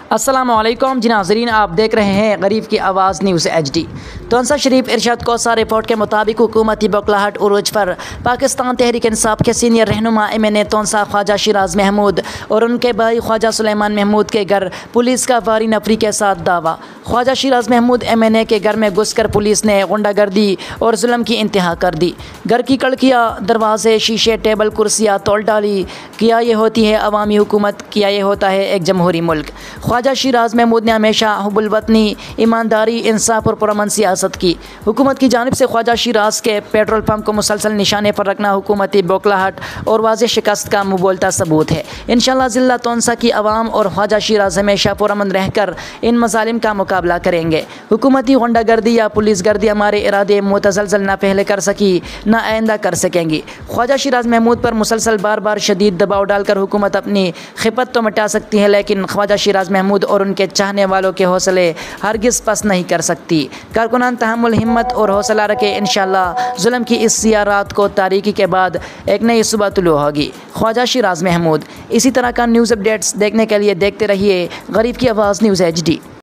السلام علیکم جی ناظرین، آپ دیکھ رہے ہیں غریب کی آواز نیوز ایچ ڈی۔ تونسا شریف ارشاد کوسا رپورٹ کے مطابق حکومتی بوکھلاہٹ عروج پر پاکستان تحریک انصاف کے سینئر رہنما MNA تونسا خواجہ شیراز محمود اور ان کے بھائی خواجہ سلیمان محمود کے گھر پولیس کا واری نفری کے ساتھ دعویٰ۔ خواجہ شیراز محمود MNA کے گھر میں گھس کر پولیس نے غنڈہ گردی اور ظلم کی انتہا کر دی۔ گھر کی کھڑکیاں، دروازے، شیشے، ٹیبل، کرسیاں توڑ ڈالی۔ کیا یہ ہوتی ہے عوامی حکومت؟ کیا یہ ہوتا ہے ایک جمہوری ملک؟ خواجہ شیراز محمود نے ہمیشہ حب الوطنی، ایمانداری، انصاف اور پرامن سیاست کی۔ حکومت کی جانب سے خواجہ شیراز کے پیٹرول پمپ کو مسلسل نشانے پر رکھنا حکومتی بوکھلاہٹ اور واضح شکست کا مبولتا ثبوت ہے۔ انشاءاللہ ضلع تونسا کی عوام اور خواجہ شیراز ہمیشہ پرامن رہ کر ان مظالم کا مقابلہ کریں گے۔ حکومتی غنڈہ گردی یا پولیس گردی ہمارے ارادے متزلزل نہ پہلے کر سکی، نہ آئندہ کر سکیں گی۔ خواجہ شیراز محمود پر مسلسل بار بار شدید دباؤ ڈال کر حکومت اپنی خپت تو مٹا سکتی ہے، لیکن خواجہ شیراز محمود اور ان کے چاہنے والوں کے حوصلے ہرگز پست نہیں کر سکتی۔ کارکنان تحمل، ہمت اور حوصلہ رکھے، انشاءاللہ ظلم کی اس سیاہ رات کو تاریکی کے بعد ایک نئی صبح طلوع ہوگی۔ خواجہ شیراز محمود۔ اسی طرح کا نیوز اپڈیٹس دیکھنے کے لیے دیکھتے رہیے غریب کی آواز نیوز ایچ ڈی۔